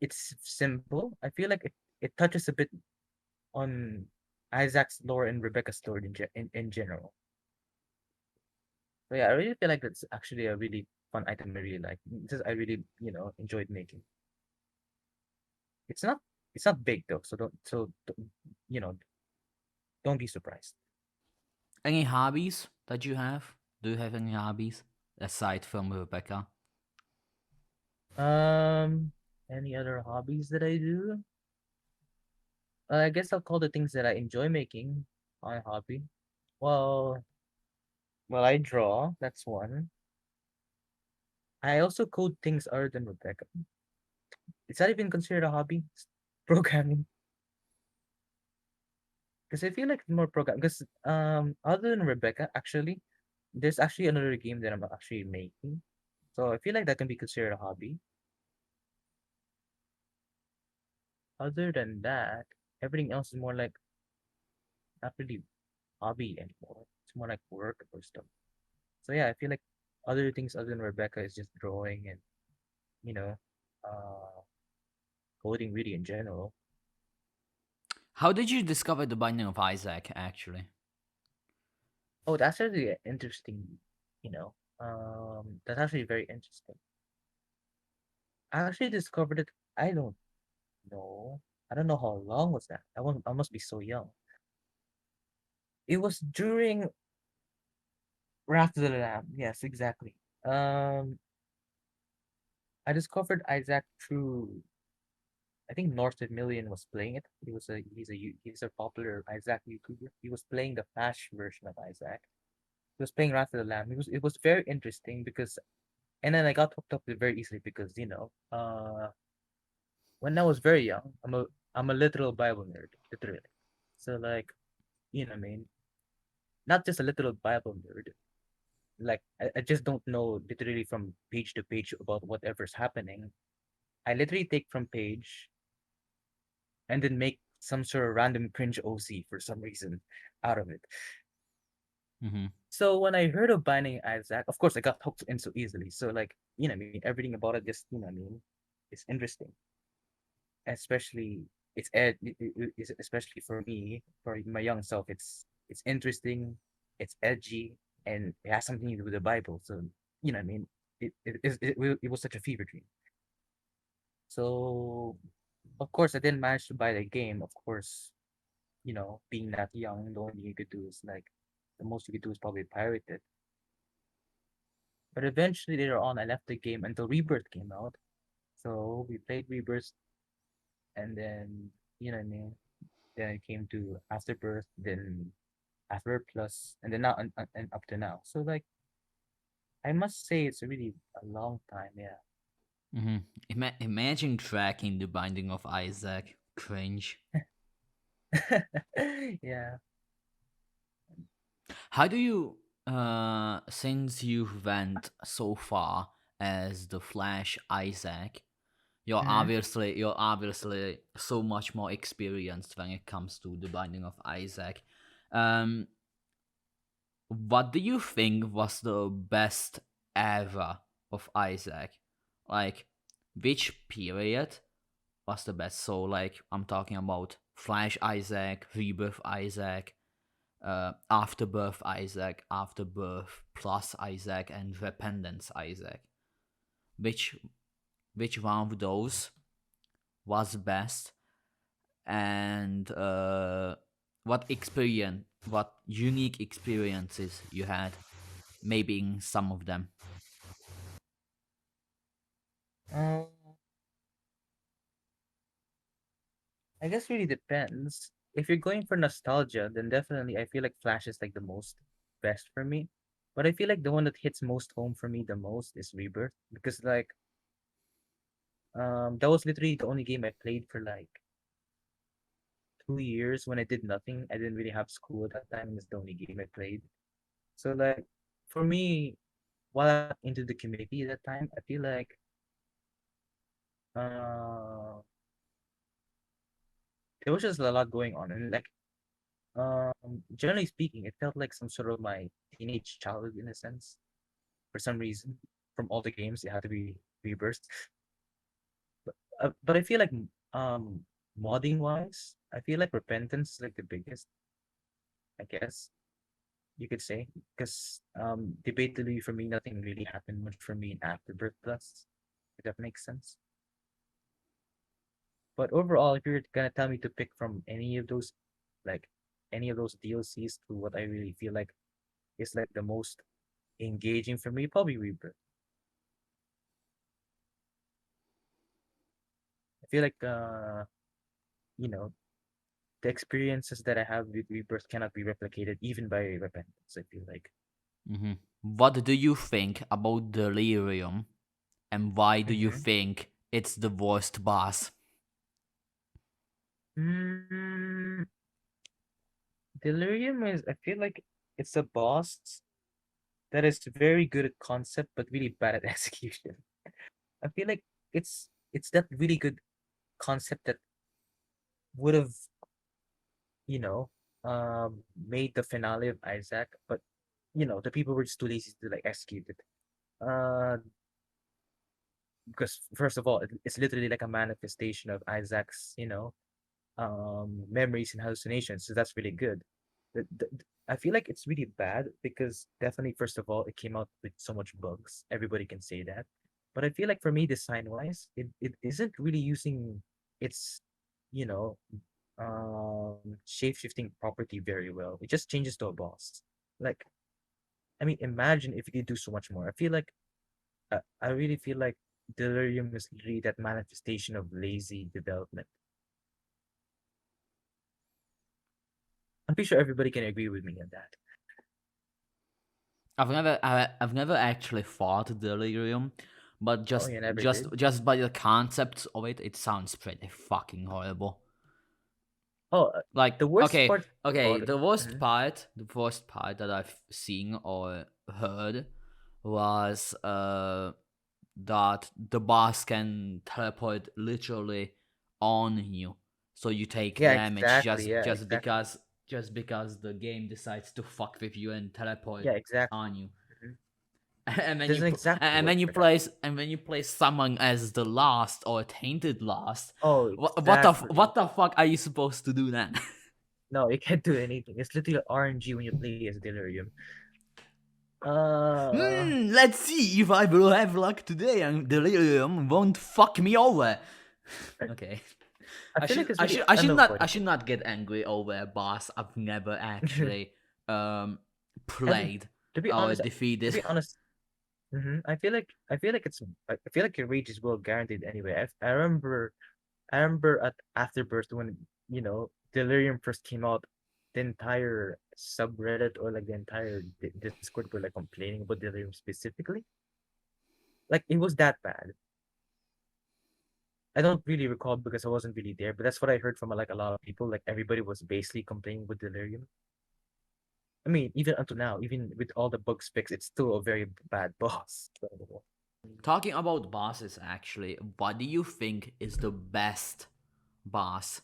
it's simple, I feel like it touches a bit on Isaac's lore and Rebecca's lore in general. So yeah, I really feel like that's actually a really fun item I really like. Just I really, enjoyed making. It's not it's not big though, you know, don't be surprised. Any hobbies that you have? Do you have any hobbies aside from Rebecca? Um, any other hobbies that I do? I guess I'll call the things that I enjoy making my hobby. Well, I draw. That's one. I also code things other than Rebecca. Is that even considered a hobby? Programming, because I feel like it's more program. Because other than Rebecca, actually, there's actually another game that I'm actually making. So I feel like that can be considered a hobby. Other than that, everything else is more like not really hobby anymore. It's more like work or stuff. So yeah, I feel like other things other than Rebecca is just drawing and you know, uh, coding really in general. How did you discover the Binding of Isaac? Actually, Oh, that's actually interesting. That's actually very interesting. I actually discovered it. I don't know. I don't know how long was that. I must be so young. It was during Wrath of the Lamb. Yes, exactly. Um, I discovered Isaac through. I think North Million was playing it. He's a popular Isaac YouTuber. He was playing the Flash version of Isaac. He was playing Wrath of the Lamb. It was very interesting because and then I got hooked up with it very easily because when I was very young, I'm a literal Bible nerd, literally. So like, what I mean, not just a literal Bible nerd. Like I just don't know literally from page to page about whatever's happening. I literally take from page and then make some sort of random cringe OC for some reason out of it. mm-hmm. So when I heard of Binding Isaac, of course I got hooked in so easily. So like, I mean, everything about it just, I mean, it's interesting. Especially especially for me, for my young self, it's interesting, it's edgy, and it has something to do with the Bible. So, I mean, it was such a fever dream. So, of course, I didn't manage to buy the game. Of course, being that young, the only thing you could do is like the most you could do is probably pirate it. But eventually later on, I left the game until Rebirth came out. So we played Rebirth, and then you know what I mean. Then it came to Afterbirth, then Afterbirth Plus, and then now and up to now. So like I must say, it's really a long time. Yeah. Hmm. Imagine tracking the Binding of Isaac. Cringe. Yeah. How do you, since you went so far as the Flash Isaac, Hmm. you're obviously so much more experienced when it comes to the Binding of Isaac. Um, what do you think was the best era of Isaac? Like, which period was the best? So, like, I'm talking about Flash Isaac, Rebirth Isaac, Afterbirth Isaac, Afterbirth Plus Isaac, and Repentance Isaac. Which which one of those was best? And what unique experiences you had? Maybe in some of them. Um, I guess really depends. If you're going for nostalgia, then definitely I feel like Flash is like the most best for me. But I feel like the one that hits most home for me the most is Rebirth because like that was literally the only game I played for like 2 years when I did nothing. I didn't really have school at that time, and it's the only game I played. So like for me, while I'm into the community at that time, I feel like uh there was just a lot going on, and like generally speaking, it felt like some sort of my teenage childhood in a sense. For some reason, from all the games, it had to be Rebirth. But I feel like um modding wise, I feel like Repentance is like the biggest, I guess you could say, because debatably for me, nothing really happened much for me in Afterbirth Plus. If that makes sense. But overall, if you're gonna tell me to pick from any of those, like any of those DLCs to what I really feel like is like the most engaging for me, probably Rebirth. I feel like you know, the experiences that I have with Rebirth cannot be replicated even by Repentance, I feel like. Hmm. What do you think about Delirium, and why do you Mm-hmm. think it's the worst boss? Mm, Delirium is, I feel like it's a boss that is very good at concept but really bad at execution. I feel like it's that really good concept that would have, you know, made the finale of Isaac, but the people were just too lazy to like execute it. Uh, because first of all, it's literally like a manifestation of Isaac's, memories and hallucinations. So that's really good. I feel like it's really bad because definitely, first of all, it came out with so much bugs. Everybody can say that. But I feel like for me, design wise, it isn't really using its, you know, shape shifting property very well. It just changes to a boss. Like, I mean, imagine if you could do so much more. I really feel like Delirium is really that manifestation of lazy development. I'm pretty sure everybody can agree with me on that. I've never actually fought Delirium, but Oh, you never did? just by the concept of it, it sounds pretty fucking horrible. Oh, Like, the worst okay, part okay, about it. Mhm. the worst part that I've seen or heard was that the boss can teleport literally on you, so you take Yeah, damage exactly. Yeah, exactly. just because the game decides to fuck with you and teleport Yeah, exactly. on you. Mhm. and when There's you an exact and word when you for that. place someone as the last or tainted last, Oh, exactly. what the fuck are you supposed to do then? No, you can't do anything. It's literally RNG when you play as Delirium. Uh, Let's see if I will have luck today and Delirium won't fuck me over. Okay. I feel like it's really I unavoidable. should not get angry over a boss I've never actually Every played to be or honest, to defeated. be honest, I feel like I feel like your rage is well guaranteed anyway. I remember at Afterbirth when Delirium first came out, the entire subreddit or like the entire Discord were like complaining about Delirium specifically. Like it was that bad. I don't really recall because I wasn't really there, but that's what I heard from like a lot of people. Like everybody was basically complaining with Delirium. I mean, even until now, even with all the bugs fixed, it's still a very bad boss. So, Talking about bosses, actually, what do you think is the best boss?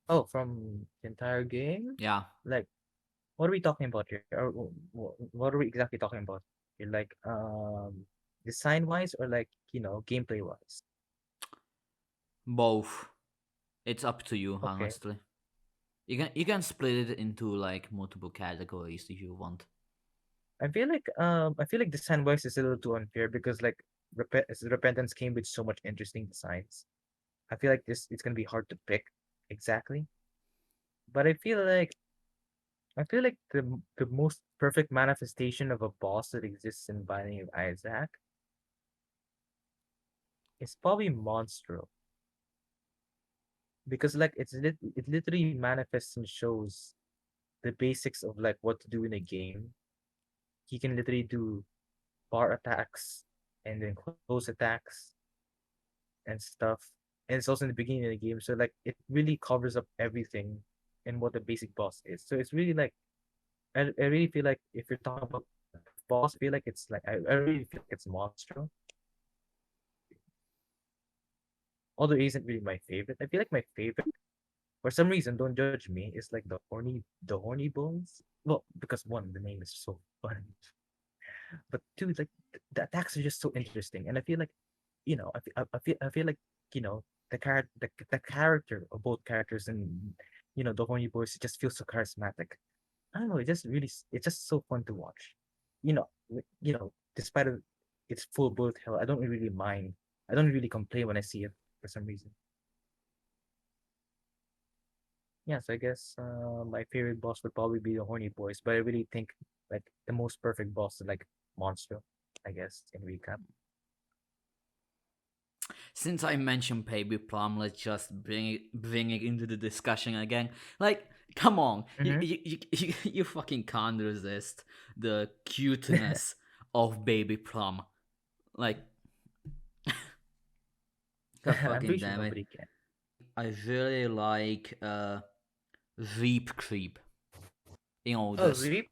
oh, from the entire game, Yeah, like what are we talking about here? Or what are we exactly talking about here? Like design wise or like gameplay wise? both. It's up to you, Okay. honestly. You can split it into like multiple categories if you want. I feel like design wise is a little too unfair because like repentance came with so much interesting designs. I feel like this it's gonna be hard to pick exactly. But I feel like the most perfect manifestation of a boss that exists in Binding of Isaac is probably Monstro because like it literally manifests and shows the basics of like what to do in a game. He can literally do bar attacks and then close attacks and stuff. And it's also in the beginning of the game, so like it really covers up everything and what the basic boss is. So it's really like I really feel like if you're talking about boss, I feel like it's like I really feel like it's Monstro. Although it isn't really my favorite. I feel like my favorite, for some reason, don't judge me, is like the horny bones. Well, because one, the name is so fun. But two, like the attacks are just so interesting. And I feel like, I feel like, the character of both characters and the horny boys just feels so charismatic. I don't know, it's just so fun to watch. Despite of its full bullet hell, I don't really mind. I don't really complain when I see it for some reason. Yes, I guess my favorite boss would probably be the Horny Boys, but I really think like the most perfect boss is like Monster, I guess, in recap. Since I mentioned Baby Plum, let's just bring it into the discussion again. Like, come on, you Mm-hmm. you you fucking can't resist the cuteness of Baby Plum. Like, god I'm fucking pretty sure damn it. nobody can. I really like Veep Creep. Oh, This, Veep.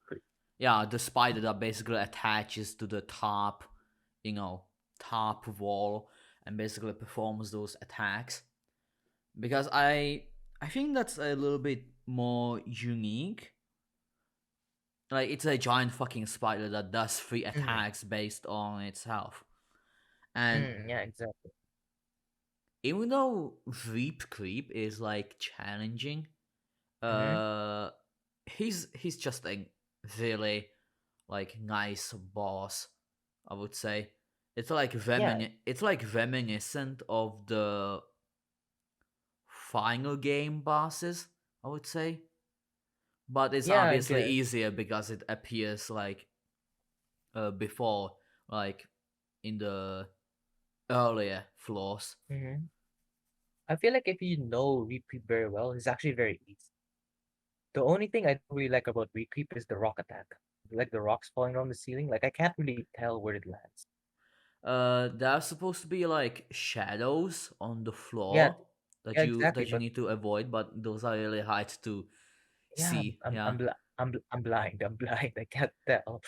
yeah, the spider that basically attaches to the top, you know, top wall and basically performs those attacks. Because I think that's a little bit more unique. Like it's a giant fucking spider that does three Mm, attacks based on its health. And yeah, exactly. even though Veep Creep is like challenging, Mm-hmm. uh he's just a really like nice boss, I would say. Yeah, It's like reminiscent of the final game bosses, I would say. But it's yeah, I obviously guess. easier because it appears like before, like in the earlier floors. Mm-hmm. I feel like if you know Reap very well, it's actually very easy. The only thing I don't really like about Recreep is the rock attack. Like the rocks falling around the ceiling. Like I can't really tell where it lands. There's supposed to be like shadows on the Yeah, floor yeah, that you exactly. that you But need to avoid, but those are really hard to yeah, see. Yeah, I'm blind. I'm blind. I can't tell.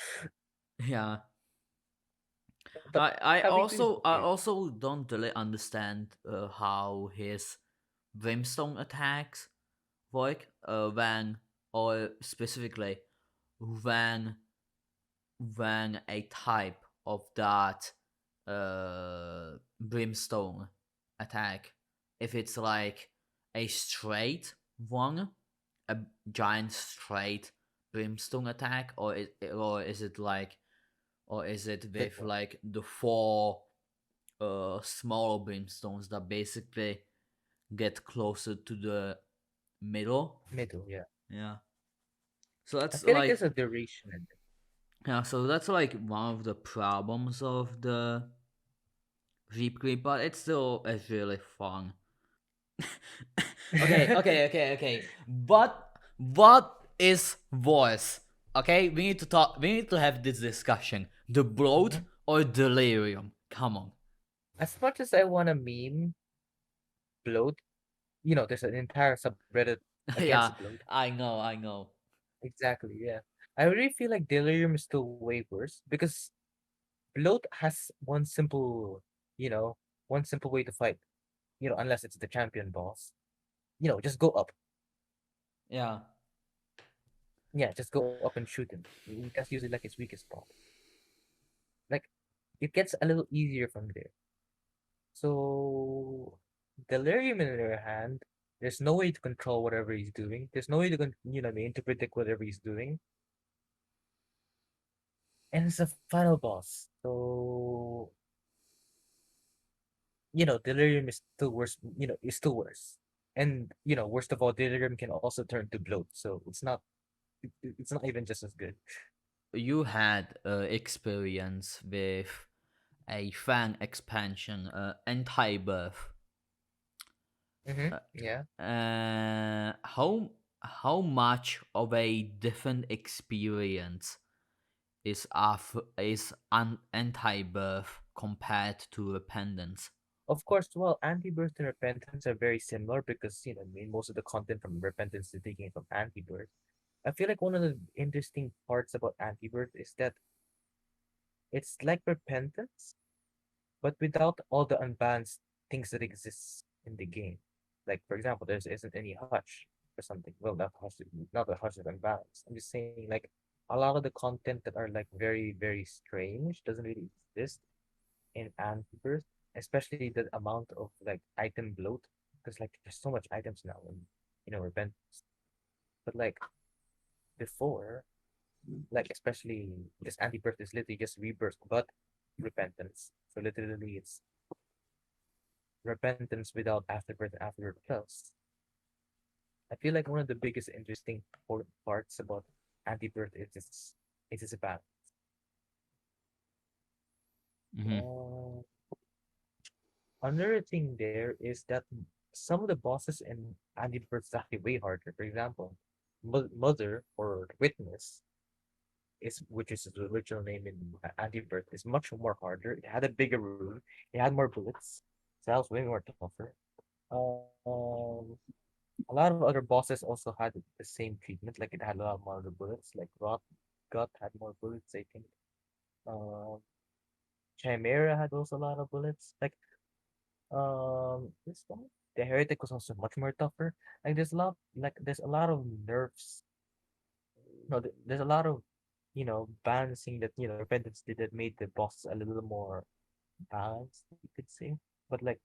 yeah. But yeah, Recreep is I okay. also don't really understand how his brimstone attacks work. When or specifically when a type of that brimstone attack, if it's like a straight one, a giant straight brimstone attack, or is it Like with what? like the four smaller brimstones that basically get closer to the middle. Middle, yeah. Yeah, so I that's feel like like there's a duration in it. Yeah, so that's like one of the problems of the Veep Creep, but it still is really fun. Okay. But what is voice? Okay, we need to talk. We need to have this discussion. The bloat Mhm. or delirium? Come on. As much as I want to meme bloat, there's an entire subreddit against Yeah, bloat. I know. Exactly, yeah. I really feel like Delirium is still way worse because bloat has you know, one simple way to fight. Unless it's the champion boss. Just go up. Yeah, Yeah, just go up and shoot him. That's usually like his weakest spot. Like it gets a little easier from there. So Delirium in their hand, there's no way to control whatever he's doing. There's no way to what I mean, to predict whatever he's doing. And it's a final boss. So Delirium is still worse, is still worse. And worst of all, Delirium can also turn to bloat. So it's not even just as good. you had experience with a fan expansion, Antibirth. Mm-hmm. Yeah. How much of a different experience is an Antibirth compared to Repentance? Of course, well, Antibirth and Repentance are very similar because, I mean, most of the content from Repentance is taken from Antibirth. I feel like one of the interesting parts about Antibirth is that it's like Repentance, but without all the unbalanced things that exist in the game. Like, for example, there isn't any hush or something. Well, not the hush is unbalanced. I'm just saying, like, a lot of the content that are like very, very strange doesn't really exist in Antibirth, especially the amount of like item bloat. Because like there's so much items now in Repentance. But like before, like especially this Antibirth is literally just rebirth, but repentance. So literally it's repentance without afterbirth and afterbirth plus. I feel like one of the biggest interesting parts about Antibirth is its balance. Hmm. Uh, Another thing there is that some of the bosses in Antibirth is actually way harder. For example, Mother or Witness which is the original name in Antibirth is much more harder. It had a bigger room. It had more bullets, so that was way more tougher. Um, a lot of other bosses also had the same treatment. Like it had a lot more of the bullets. Like Rot Gut had more bullets, I think. Um, Chimera had also a lot of bullets. This one, the Heretic was also much more tougher. There's a lot of nerfs. No, there's a lot of balancing that Repentance did that made the bosses a little more balanced, you could say. But like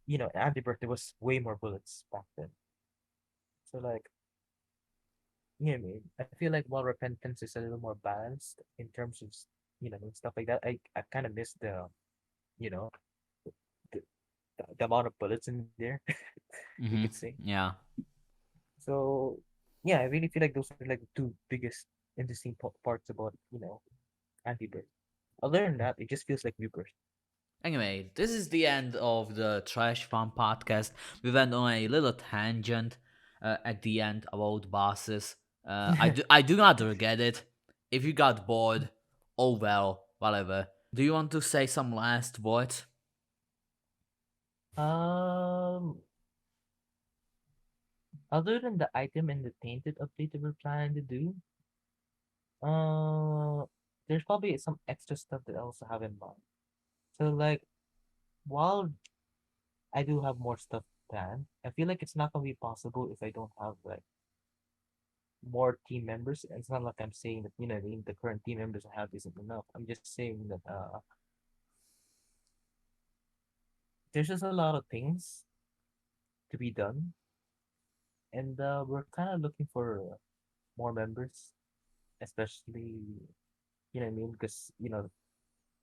Antibirth, there was way more bullets back then. So like you know what I mean? I feel like while Repentance is a little more balanced in terms of stuff like that, I kind of miss you know the, the amount of bullets in there, you could Hmm. say. Yeah. So yeah, I really feel like those are like the two biggest interesting parts about Antibirth. Other than that, it just feels like Rebirth. Anyway, this is the end of the Trash Farm podcast. We went on a little tangent at the end about bosses. I do not regret it. If you got bored, oh well, whatever. Do you want to say some last words? um, Other than the item and the tainted update that we're planning to do, uh, there's probably some extra stuff that I also have in mind. So like, while I do have more stuff planned, I feel like it's not gonna be possible if I don't have like more team members. It's not like I'm saying that the current team members I have isn't enough. I'm just saying that there's just a lot of things to be done, and we're kind of looking for more members, especially what I mean, because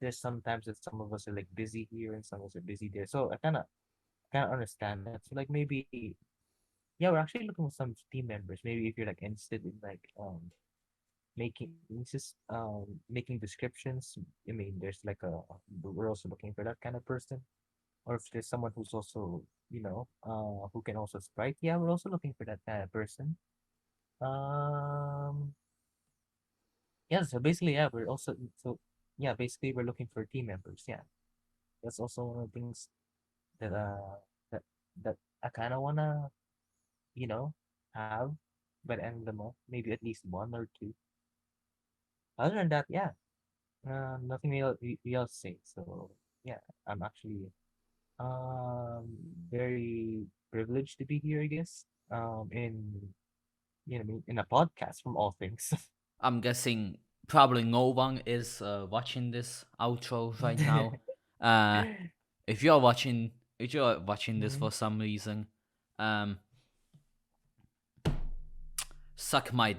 there's sometimes that some of us are like busy here and some of us are busy there. So I kind of understand that. So like maybe yeah, we're actually looking for some team members. Maybe if you're like interested in like making descriptions. I mean, there's like a we're also looking for that kind of person. Or if there's someone who's also, who can also sprite, yeah, we're also looking for that kind of person. Um, yeah, so basically, yeah, yeah, basically we're looking for team members. Yeah, that's also one of the things that that that I kind of wanna, you know, have by the end of the month, maybe at least one or two. Other than that, yeah, nothing real to say. So yeah, I'm actually um very privileged to be here, I guess. In in a podcast from all things. I'm guessing probably no one is watching this outro right now. Uh, if you're watching, if you're watching this Mhm. for some reason, um, suck my